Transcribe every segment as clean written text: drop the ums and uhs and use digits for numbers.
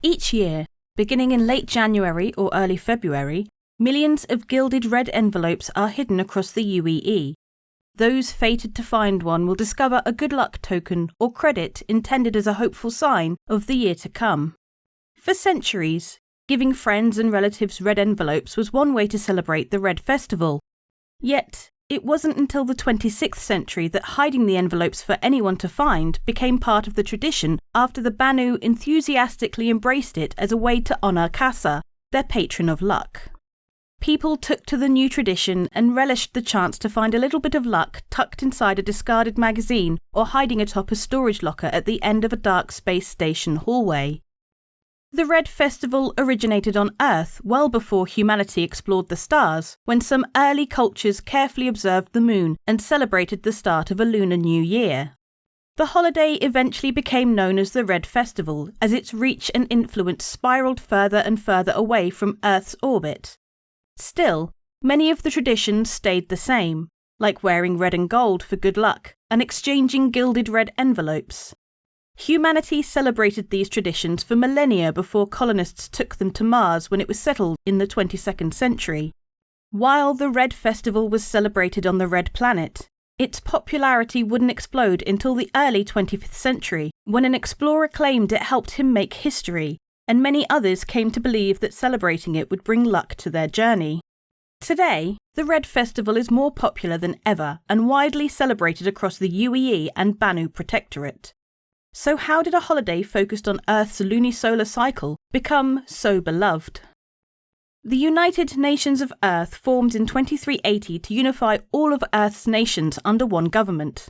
Each year, beginning in late January or early February, millions of gilded red envelopes are hidden across the UEE. Those fated to find one will discover a good luck token or credit intended as a hopeful sign of the year to come. For centuries, giving friends and relatives red envelopes was one way to celebrate the Red Festival. Yet, it wasn't until the 26th century that hiding the envelopes for anyone to find became part of the tradition after the Banu enthusiastically embraced it as a way to honour Casa, their patron of luck. People took to the new tradition and relished the chance to find a little bit of luck tucked inside a discarded magazine or hiding atop a storage locker at the end of a dark space station hallway. The Red Festival originated on Earth well before humanity explored the stars, when some early cultures carefully observed the moon and celebrated the start of a lunar new year. The holiday eventually became known as the Red Festival, as its reach and influence spiraled further and further away from Earth's orbit. Still, many of the traditions stayed the same, like wearing red and gold for good luck and exchanging gilded red envelopes. Humanity celebrated these traditions for millennia before colonists took them to Mars when it was settled in the 22nd century. While the Red Festival was celebrated on the Red Planet, its popularity wouldn't explode until the early 25th century, when an explorer claimed it helped him make history, and many others came to believe that celebrating it would bring luck to their journey. Today, the Red Festival is more popular than ever and widely celebrated across the UEE and Banu Protectorate. So how did a holiday focused on Earth's lunisolar cycle become so beloved? The United Nations of Earth formed in 2380 to unify all of Earth's nations under one government.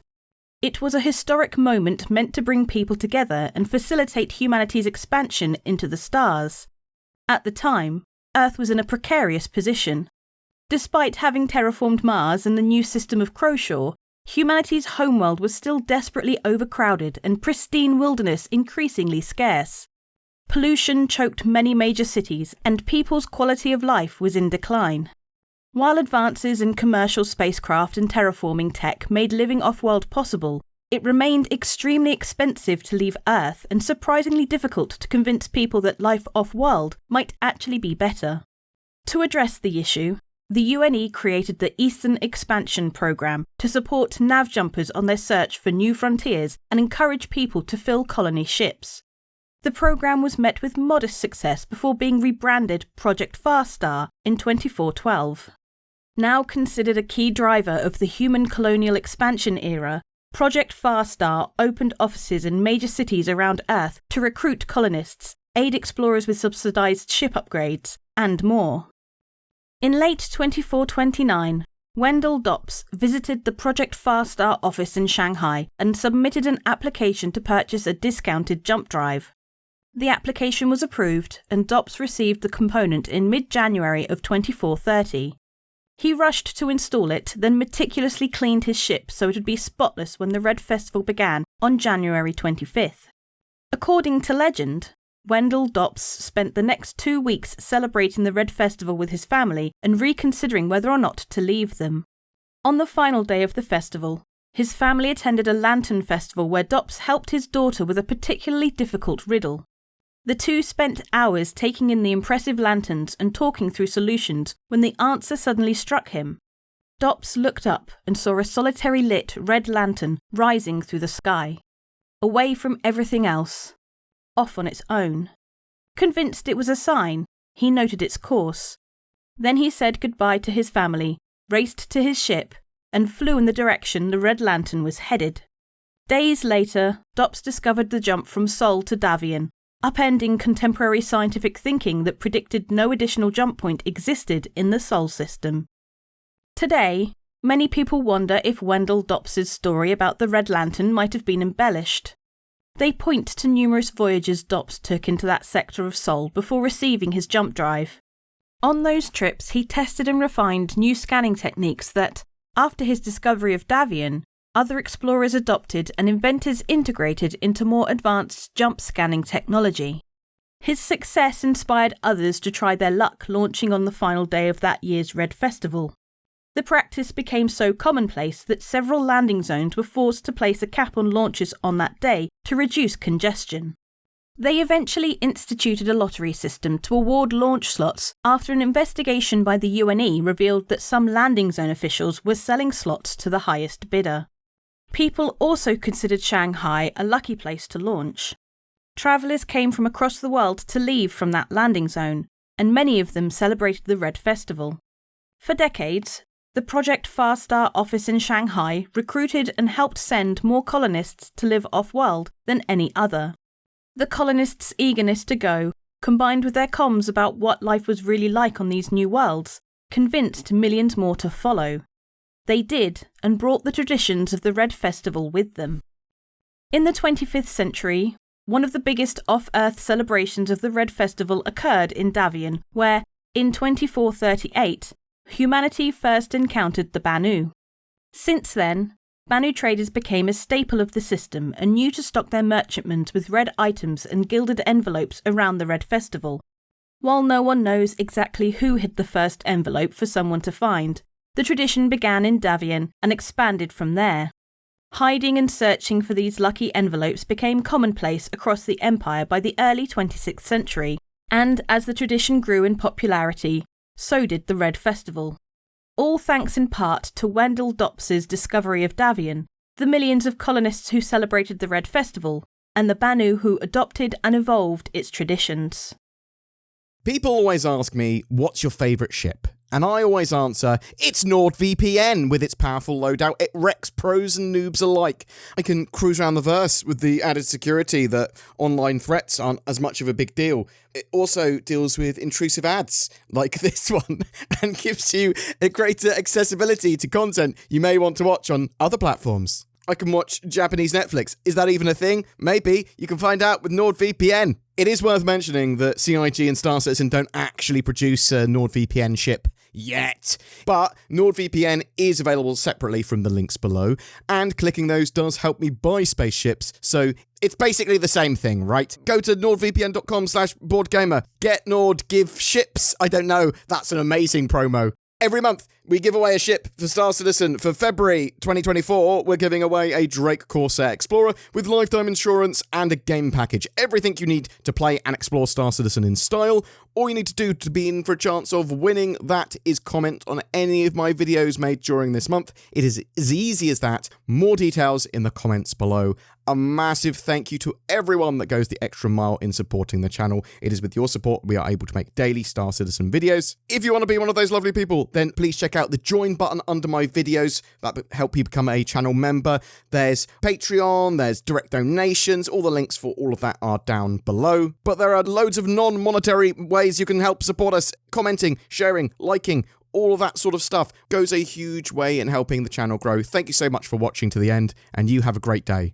It was a historic moment meant to bring people together and facilitate humanity's expansion into the stars. At the time, Earth was in a precarious position. Despite having terraformed Mars and the new system of Croshaw, humanity's homeworld was still desperately overcrowded and pristine wilderness increasingly scarce. Pollution choked many major cities, and people's quality of life was in decline. While advances in commercial spacecraft and terraforming tech made living off-world possible, it remained extremely expensive to leave Earth and surprisingly difficult to convince people that life off-world might actually be better. To address the issue, the UNE created the Eastern Expansion Programme to support nav jumpers on their search for new frontiers and encourage people to fill colony ships. The programme was met with modest success before being rebranded Project Farstar in 2412. Now considered a key driver of the human colonial expansion era, Project Farstar opened offices in major cities around Earth to recruit colonists, aid explorers with subsidised ship upgrades, and more. In late 2429, Wendell Dops visited the Project Farstar office in Shanghai and submitted an application to purchase a discounted jump drive. The application was approved, and Dops received the component in mid-January of 2430. He rushed to install it, then meticulously cleaned his ship so it would be spotless when the Red Festival began on January 25th. According to legend, Wendell Dops spent the next 2 weeks celebrating the Red Festival with his family and reconsidering whether or not to leave them. On the final day of the festival, his family attended a lantern festival where Dops helped his daughter with a particularly difficult riddle. The two spent hours taking in the impressive lanterns and talking through solutions when the answer suddenly struck him. Dops looked up and saw a solitary lit red lantern rising through the sky, away from everything else, off on its own. Convinced it was a sign, he noted its course. Then he said goodbye to his family, raced to his ship, and flew in the direction the red lantern was headed. Days later, Dops discovered the jump from Sol to Davian, upending contemporary scientific thinking that predicted no additional jump point existed in the Sol system. Today, many people wonder if Wendell Dops's story about the Red Lantern might have been embellished. They point to numerous voyages Dops took into that sector of Sol before receiving his jump drive. On those trips, he tested and refined new scanning techniques that, after his discovery of Davian, other explorers adopted and inventors integrated into more advanced jump scanning technology. His success inspired others to try their luck launching on the final day of that year's Red Festival. The practice became so commonplace that several landing zones were forced to place a cap on launches on that day to reduce congestion. They eventually instituted a lottery system to award launch slots after an investigation by the UNE revealed that some landing zone officials were selling slots to the highest bidder. People also considered Shanghai a lucky place to launch. Travellers came from across the world to leave from that landing zone, and many of them celebrated the Red Festival. For decades, the Project Far Star office in Shanghai recruited and helped send more colonists to live off-world than any other. The colonists' eagerness to go, combined with their comms about what life was really like on these new worlds, convinced millions more to follow. They did, and brought the traditions of the Red Festival with them. In the 25th century, one of the biggest off-Earth celebrations of the Red Festival occurred in Davion, where, in 2438, humanity first encountered the Banu. Since then, Banu traders became a staple of the system and knew to stock their merchantmen with red items and gilded envelopes around the Red Festival. While no one knows exactly who hid the first envelope for someone to find, the tradition began in Davion and expanded from there. Hiding and searching for these lucky envelopes became commonplace across the empire by the early 26th century, and as the tradition grew in popularity, so did the Red Festival. All thanks in part to Wendell Dopps's discovery of Davion, the millions of colonists who celebrated the Red Festival, and the Banu who adopted and evolved its traditions. People always ask me, what's your favourite ship? And I always answer, it's NordVPN. With its powerful loadout, it wrecks pros and noobs alike. I can cruise around the verse with the added security that online threats aren't as much of a big deal. It also deals with intrusive ads, like this one, and gives you a greater accessibility to content you may want to watch on other platforms. I can watch Japanese Netflix. Is that even a thing? Maybe. You can find out with NordVPN. It is worth mentioning that CIG and Star Citizen don't actually produce a NordVPN ship yet, but NordVPN is available separately from the links below, and clicking those does help me buy spaceships, so it's basically the same thing, right? Go to nordvpn.com/BoredGamer. Get Nord, give ships. I don't know, that's an amazing promo. Every month, we give away a ship for Star Citizen. For February 2024, we're giving away a Drake Corsair Explorer with lifetime insurance and a game package. Everything you need to play and explore Star Citizen in style. All you need to do to be in for a chance of winning that is comment on any of my videos made during this month. It is as easy as that. More details in the comments below. A massive thank you to everyone that goes the extra mile in supporting the channel. It is with your support we are able to make daily Star Citizen videos. If you want to be one of those lovely people, then please check out the join button under my videos. That will help you become a channel member. There's Patreon, there's direct donations. All the links for all of that are down below. But there are loads of non-monetary ways you can help support us. Commenting, sharing, liking, all of that sort of stuff goes a huge way in helping the channel grow. Thank you so much for watching to the end, and you have a great day.